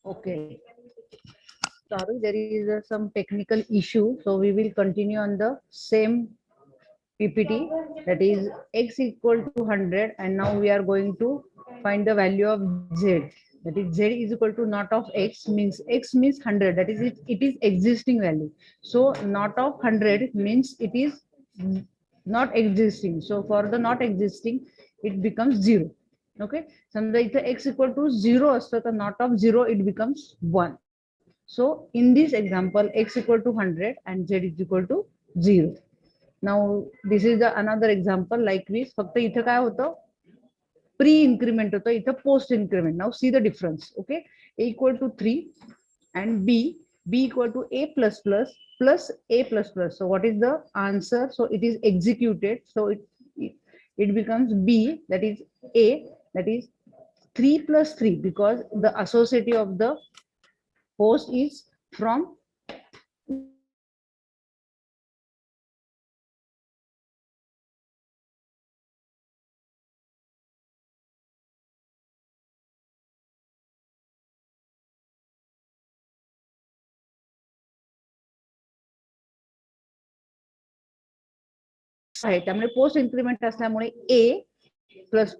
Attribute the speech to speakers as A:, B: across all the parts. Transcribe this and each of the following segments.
A: Okay. Sorry, there is some technical issue. So we will continue on the same PPT, that is x equal to 100, and now we are going to find the value of z. That is z is equal to not of x means 100, that is it is existing value. So not of 100 means it is not existing. So for the not existing it becomes 0. Okay, समजा इथे x equal to 0 असतं तर not of 0 it becomes 1. So in this example x equal to 100 and z is equal to 0. Now this is the another example like this. फक्त इथं काय होतं, pre increment होतं, इथं post increment. Now see the difference. Okay, a equal to 3 and b equal to a plus plus plus a plus plus. So what is the answer? So it is executed. So it becomes b, that is a, that is 3 plus 3, because the associative of the post is from आहे, त्यामुळे post increment असल्यामुळे a plus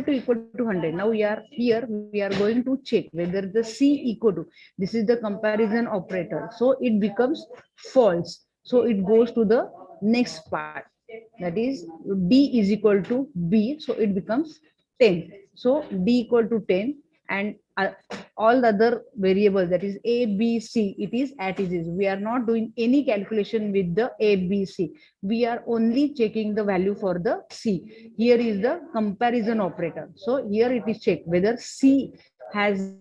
A: equal to 100. Now we are here, we are going to check whether the c equal to, this is the comparison operator, so it becomes false. So it goes to the next part, that is d is equal to b, so it becomes 10. So d equal to 10, and all the other variables, that is a b c, it is at it is. We are not doing any calculation with the a b c, we are only checking the value for the c. Here is the comparison operator. So here it is checked whether c has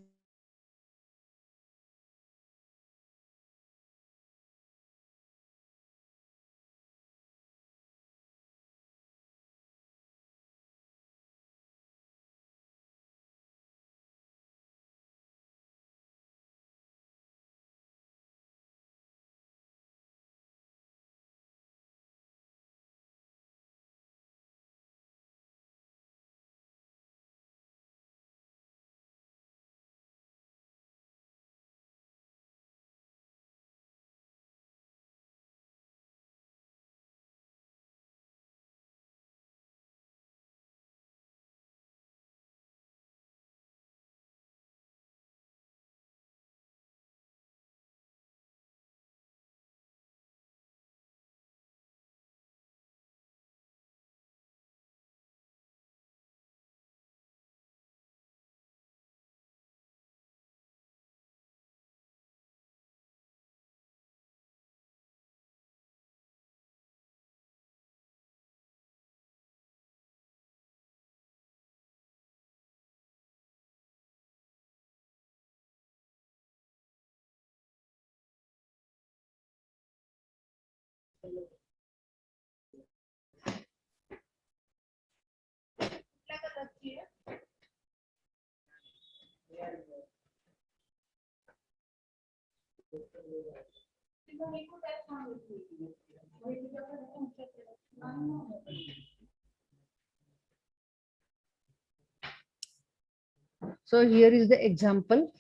A: So here is the example.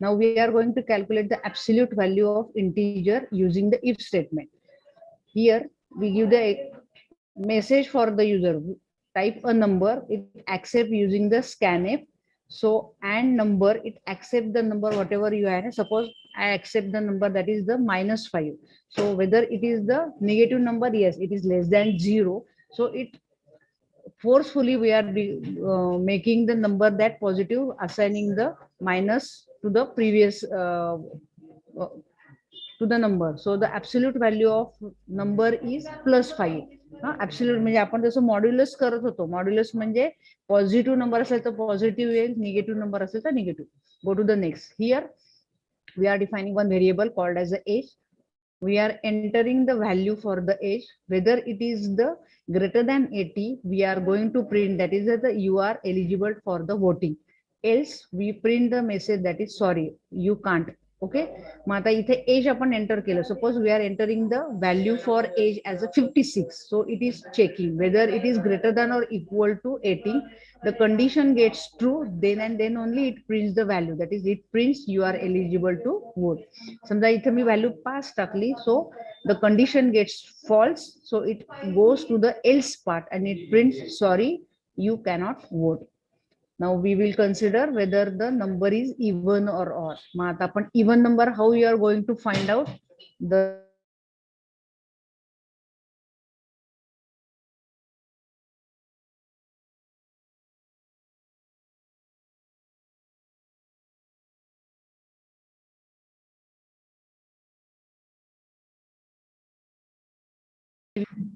A: Now we are going to calculate the absolute value of integer using the if statement. Here we give the message for the user, type a number, it accept using the scanf. So and number, it accept the number whatever you had. Suppose I accept the number that is the -5. So whether it is the negative number, yes, it is less than 0. So it forcefully we are making the number that positive, assigning the minus to the previous uh, to the number. So the absolute value of number is +5. Absolute म्हणजे आपण जसं modulus करत होतो, modulus म्हणजे positive number असेल तर positive येईल, negative number असेल तर negative. Go to the next. Here we are defining one variable called as the age. We are entering the value for the age, whether it is the greater than 80, we are going to print that is that you are eligible for the voting. else we print the message that is sorry, you can't. Okay. मग आता इथे age आपण enter केलं. Suppose we are entering the value for age as a 56. So it is checking whether it is greater than or equal to 18. The condition gets true, then and then only it prints the value. That is, it prints you are eligible to vote. समजा इथे मी value 5 टाकली, so the condition gets false, so it goes to the else part and it prints sorry, you cannot vote. Now we will consider whether the number is even or odd. मग आता आपण even number how you are going to find out? The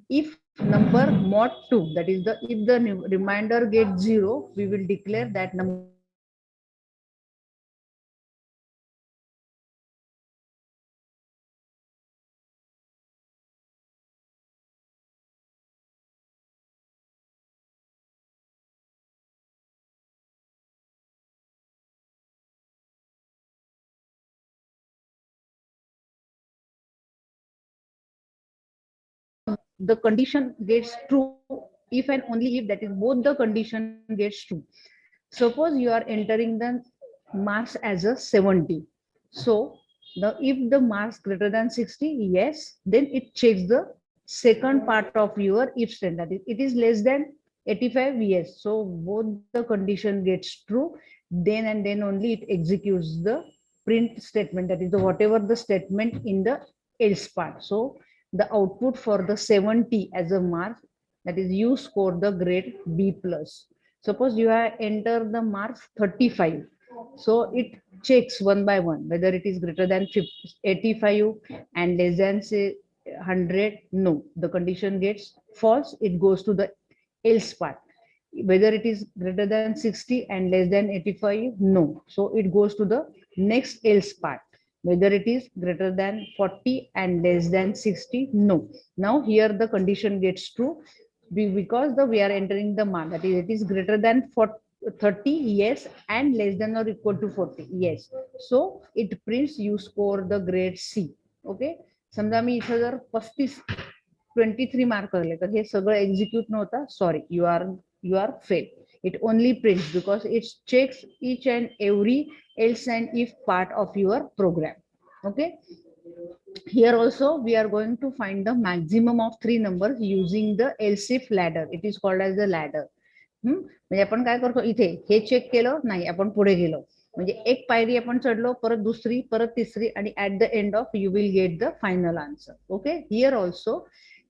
A: if number mod 2, that is the if the reminder gets 0, we will declare that number the condition gets true if and only if, that is both the condition gets true. Suppose you are entering the marks as a 70. So if the marks greater than 60, yes, then it checks the second part of your if statement. That is, it is less than 85, yes. So both the condition gets true, then and then only it executes the print statement. That is the whatever the statement in the else part. So the output for the 70 as a mark, that is you score the grade B plus. Suppose you have entered the marks 35. So it checks one by one whether it is greater than 85 and less than say 100. No, the condition gets false. It goes to the else part. Whether it is greater than 60 and less than 85. No. So it goes to the next else part. Whether it is greater than 40 and less than 60. No. Now here the condition gets true because we are entering the mark, that is it is greater than 40, 30, yes, and less than or equal to 40, yes. So it prints you score the grade C. Okay. समजा मी इथं जर 23 mark करले तर हे सगळं execute नव्हता, sorry, you are fail. It only prints because it checks each and every else and if part of your program. Okay. Here also we are going to find the maximum of three numbers using the else if ladder. It is called as the ladder. म्हणजे आपण काय करतो, इथे हे check केलं नाही, आपण पुढे गेलो म्हणजे एक पायरी आपण चढलो, परत दुसरी, परत तिसरी, आणि at the end of you will get the final answer. Okay. Here also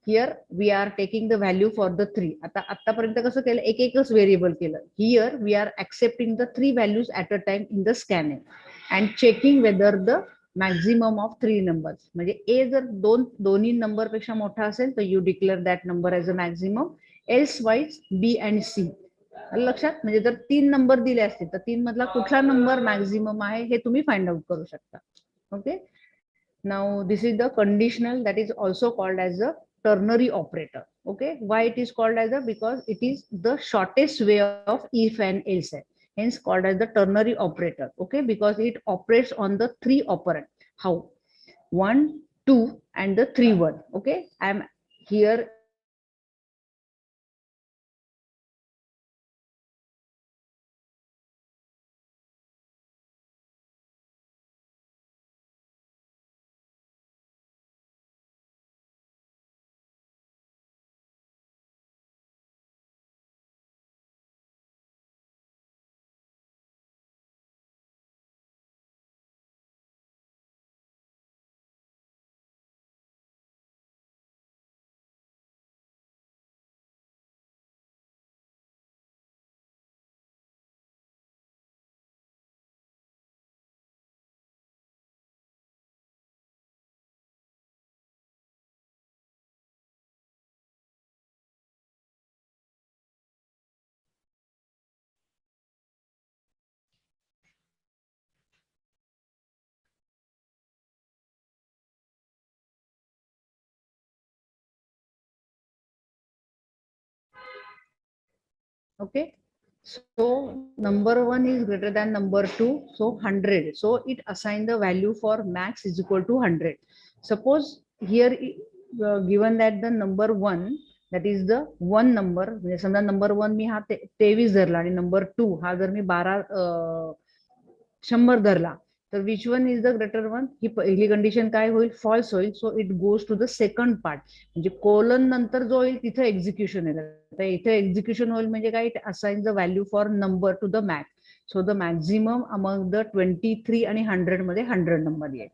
A: here we are taking the value for the three. आता आतापर्यंत कसं केलं, एक एकच व्हेरिएबल केलं. Here we are accepting the three values at a time in the scanning and checking whether the maximum of three numbers. म्हणजे ए जर दोन्ही नंबर पेक्षा मोठा असेल तर you declare that number as a maximum. Else wise b and c. लक्षात, म्हणजे जर 3 नंबर दिले असतील तर 3 मधला कुठला नंबर मॅक्झिमम आहे हे तुम्ही फाइंड आउट करू शकता. Okay. Now this is the conditional, that is also called as the ternary operator. Okay. Why it is called as a? Because it is the shortest way of if and else, hence called as the ternary operator. Okay. Because it operates on the three operand. How? 1, 2 and the 3 1. Okay. I am here okay. So number 1 is greater than number 2, so 100. So it assign the value for max is equal to 100. Suppose here given that the number 1, that is the one number, म्हणजे समजा number 1 मी हा 23 धरला आणि number 2 हा जर मी 100 धरला, तर which one is the greater one, ही पहिली कंडिशन काय होईल, फॉल्स होईल. So it goes to the second part, म्हणजे कोलन नंतर जो होईल तिथे एक्झिक्युशन येईल. तर इथे एक्झिक्युशन होईल म्हणजे काय, it assign the value for number two the max. So the maximum among the 23 आणि 100 मध्ये 100 नंबर येईल.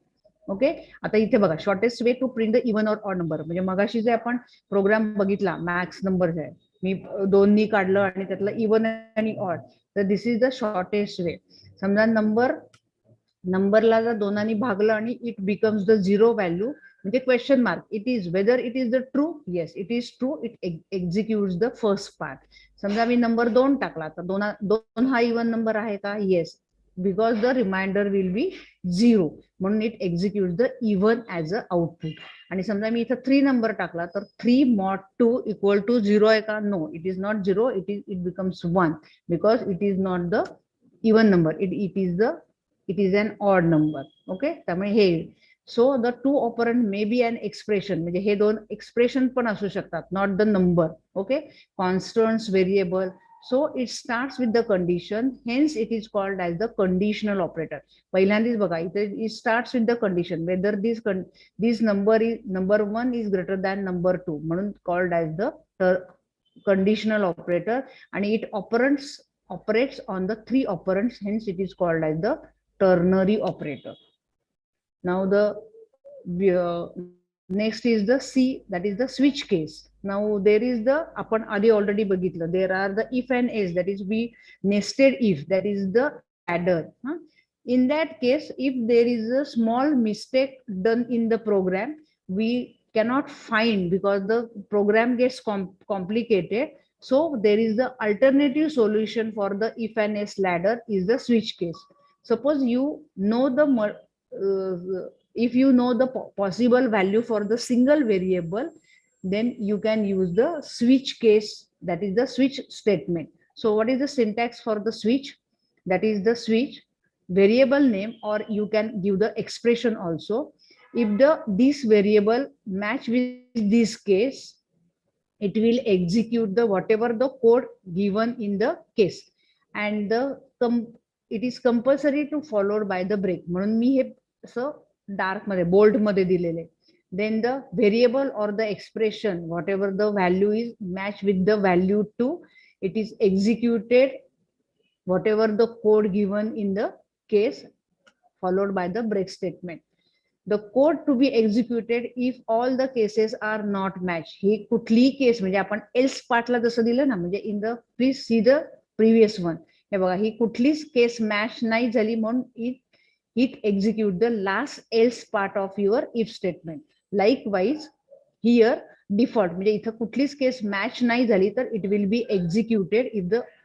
A: ओके, आता इथे बघा, shortest way to print the even or odd number, म्हणजे मगाशी जे आपण प्रोग्राम बघितला मॅक्स नंबर आहे, मी 2 काढलं आणि त्यातलं इवन आणि ऑड, तर this is the shortest way. समजा नंबरला जर 2 भागलं आणि इट बिकम्स द 0 व्हॅल्यू, म्हणजे question mark, it is whether it is the true, yes it is true, it executes the first part. समजा मी नंबर 2 टाकला, तर 2 हा इवन नंबर आहे का, yes, because the remainder will be 0, म्हणून it executes the even as a output. आणि समजा मी इथं 3 नंबर टाकला, तर 3 mod 2 इक्वल टू 0 आहे का, no, it is not 0, it becomes 1, because it is not the even number, it is an odd number. Okay, त्यामुळे हे, so the two operand may be an expression, म्हणजे हे 2 expression पण असू शकतात, not the number. Okay, constants, variable. So it starts with the condition, hence it is called as the conditional operator. पहिल्यांदाच बघा, इथे it starts with the condition whether this number 1 is greater than number 2, म्हणून called as the conditional operator. आणि it operates on the 3 operands, hence it is called as the ternary operator. Now the next is the C, that is the switch case. Now there is the, आपण आधी already बघितलं, there are the if and else, that is we nested if, that is the ladder. In that case, if there is a small mistake done in the program, we cannot find because the program gets complicated. So there is the alternative solution for the if and else ladder is the switch case. Suppose you know if you know the possible value for the single variable, then you can use the switch case, that is the switch statement. So what is the syntax for the switch? That is the switch variable name, or you can give the expression also. If this variable match with this case, it will execute the whatever the code given in the case, and it is compulsory to followed by the break. म्हणून मी हे असं dark मध्ये, bold मध्ये दिलेले. Then the variable or the expression, whatever the value is, match with the value 2, it is executed whatever the code given in the case, followed by the break statement. The code to be executed if all the cases are not matched. ही कुठली case, म्हणजे आपण else पार्टला जसं दिलं ना, म्हणजे in the please see the previous one, हे बघा, ही कुठलीच केस मॅच नाही झाली म्हणून it execute the last else part of your if statement. Likewise here default, म्हणजे इथं कुठलीच केस मॅच नाही झाली तर it will be executed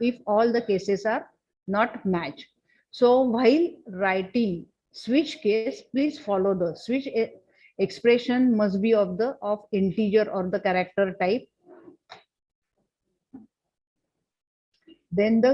A: if all the cases are not match. So while writing switch case, please follow the switch expression must be of integer or the character type. Then the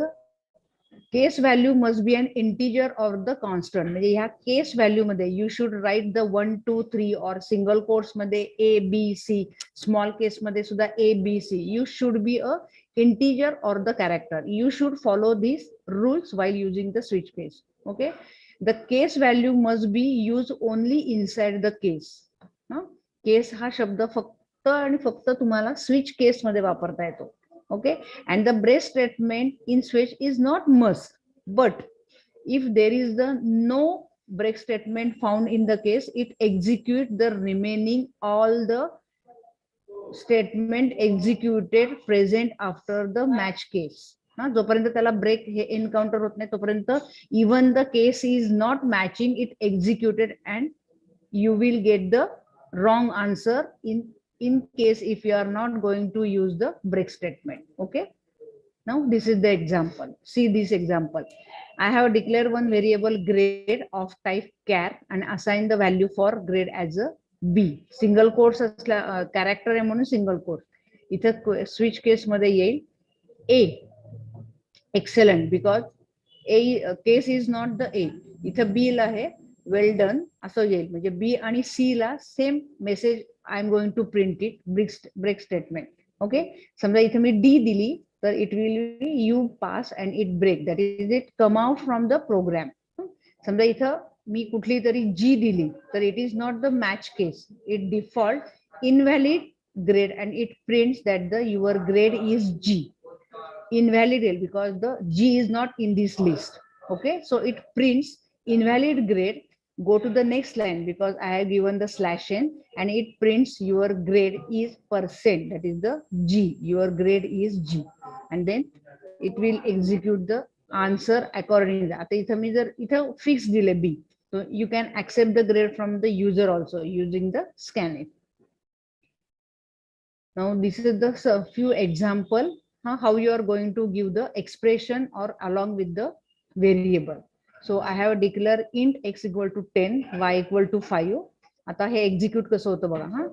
A: case value must be an integer or the constant. म्हणजे ह्या case value मध्ये you should write the 1 2 3 or single quotes मध्ये A B C, small case मध्ये सुद्धा A B C. You should be a integer or the character. You should follow these rules while using the switch case. Okay. The case value must be used only inside the case. Case हा शब्द फक्त आणि फक्त तुम्हाला switch case मध्ये वापरता येतो. Okay, and the break statement in switch is not must, but if there is the no break statement found in the case, it execute the remaining all the statement executed present after the match case. जोपर्यंत त्याला break हे encounter होत नाही तोपर्यंत even the case is not matching, it executed and you will get the wrong answer in case if you are not going to use the break statement. Okay, now this is the example. See this example. I have declared one variable grade of type char and assigned the value for grade as a B. Single quotes character आहे म्हणून single quotes. इथे switch case मध्ये येईल A. excellent, because A case is not the A. इथं B ला आहे well done असं येईल, म्हणजे B आणि C ला same message I am going to print it break statement. Okay, समजा इथे मी D दिली तर it will be you pass and it break, that is it come out from the program. समजा इथं मी कुठली तरी G दिली तर it is not the match case, it default invalid grade and it prints that the your grade is G, invalid because the G is not in this list. Okay, so it prints invalid grade. Go to the next line because I have given the /n and it prints your grade is %, that is the G, your grade is G, and then it will execute the answer accordingly. आता इथं मी जर इथं fix दिले B, so you can accept the grade from the user also using the scanf. Now this is the few example how you are going to give the expression or along with the variable. So I have declared int x equal to 10, y equal to 5. आता हे execute कसं होतं बघा.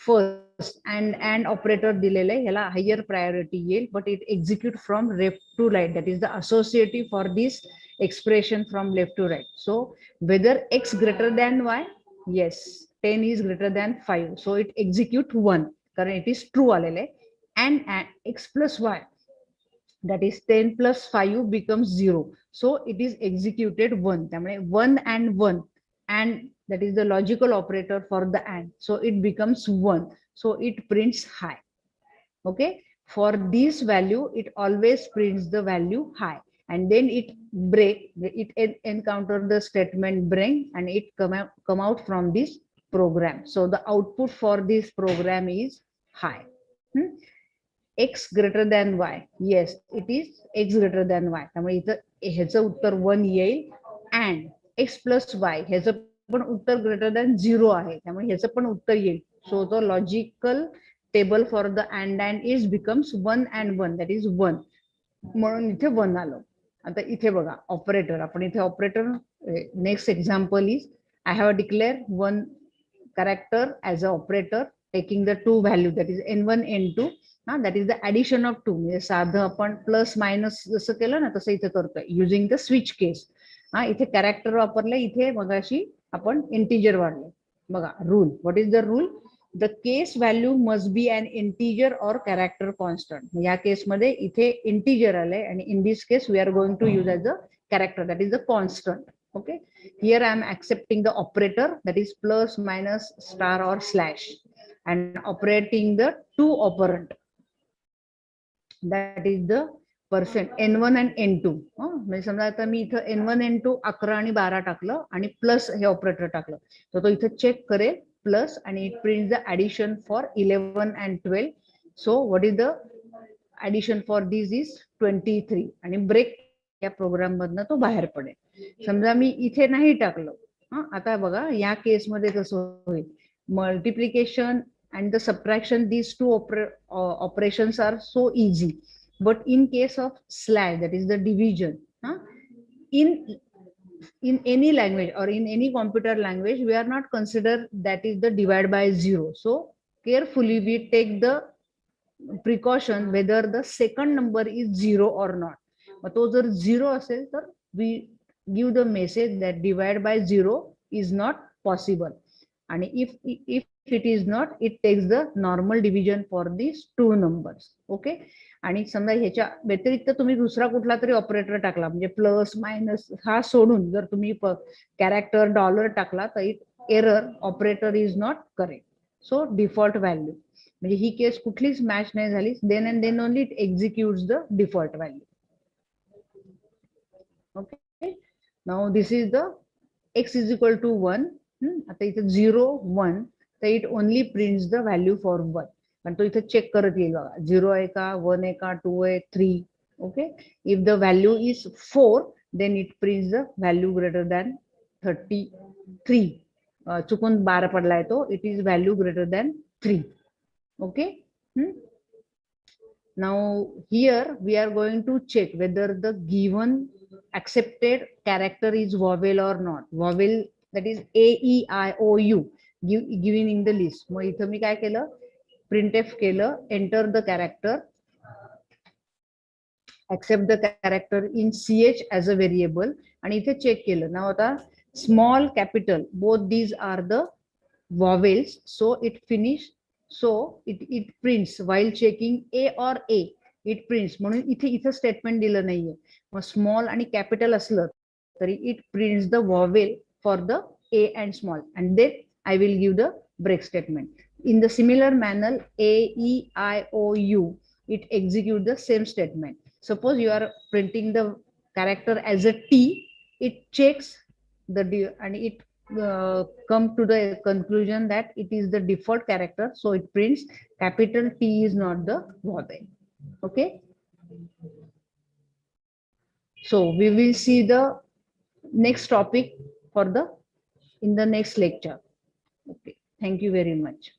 A: First and operator दिलेलं आहे, ह्याला higher priority येईल, but it execute from left to right, that is the associative for this expression from left to right. So whether x greater than y, yes, 10 is greater than 5, so it execute 1 कारण it is true आलेले, and x plus y, that is 10 plus 5 becomes 0, so it is executed 1. त्यामुळे 1 and 1, and that is the logical operator for the and, so it becomes 1, so it prints high. Okay, for this value it always prints the value high, and then it break, it encounter the statement break and it come out from this program. So the output for this program is high. X greater than y, yes, it is x greater than y, त्यामुळे इथं ह्याचं उत्तर 1 येईल, and x plus y ह्याचं पण उत्तर greater than 0 आहे, त्यामुळे ह्याचं पण उत्तर येईल. So the logical table for the and is becomes 1 and 1, that is 1, म्हणून इथे 1 आलं. आता इथे बघा ऑपरेटर, आपण इथे operator, next example is I have declare 1 character as an operator taking the 2 value, that is n1 n2, that is the addition of 2. म्हणजे साधं आपण प्लस मायनस जसं केलं ना तसं इथे करतोय युझिंग द स्विच केस. इथे कॅरेक्टर वापरले, इथे मगाशी आपण इंटिजर वाढले. बघा rule, what is the rule? The case value must be an integer or character constant. या केसमध्ये इथे इंटिजर आले आणि in this case we are going to use as a character, that is the constant. Okay, here I am accepting the operator, that is plus, minus, star or slash, and operating the 2 operand, that is the percent n1 and n2. म्हणजे समजा आता मी इथं n1 n2 11 आणि 12 टाकलं आणि plus हे operator टाकलं, तर तो इथं चेक करेल प्लस आणि it prints the addition for 11 and 12. So what is the addition for this is 23, आणि ब्रेक या प्रोग्राम मधनं तो बाहेर पडेल. समजा मी इथे नाही टाकलं, आता बघा या केसमध्ये कसं होईल, multiplication and the subtraction, these two operations are so easy, but in case of slash, that is the division, in any language or in any computer language we are not consider that is the divide by 0. So carefully we take the precaution whether the second number is 0 or not. तो जर 0 असेल तर we give the message that divide by 0 is not possible, and if it is not, it takes the normal division for these two numbers. Okay, आणि समजा ह्याच्या व्यतिरिक्त तुम्ही दुसरा कुठला तरी ऑपरेटर टाकला, म्हणजे प्लस मायनस हा सोडून जर तुम्ही कॅरेक्टर डॉलर टाकला तर it error, operator is not correct. So default value, म्हणजे ही केस कुठलीच मॅच नाही झाली, then and then only it executes the default value. Okay, now this is the x is equal to 1. आता इथे 0 1, तर it only prints the value for 1, पण तो इथे चेक करत येईल बघा 0 आहे का, 1 आहे का, 2 आहे, 3. Okay, if the value is 4 then it prints the value greater than 33. चुकून 12 पडलाय तो, it is value greater than 3. Okay, now here we are going to check whether the given accepted character is vowel or not. Vowel, that is A, E, I, O, U, given in the list. मग इथं मी काय केलं, printf केलं, enter the character, accept the character in ch as a variable आणि इथे check केलं ना आता small capital both these are the vowels, so it finish, so it prints while checking a or a, it prints म्हणून इथे इथे statement दिलं नाहीये. मग स्मॉल आणि कॅपिटल असलं तरी it prints the vowel for the a and small, and then I will give the break statement. In the similar manner, a, e, I, o, u, it execute the same statement. Suppose you are printing the character as a t, it checks the and it come to the conclusion that it is the default character, so it prints capital T is not the vowel. Okay, so we will see the next topic for the in the next lecture. Okay, thank you very much.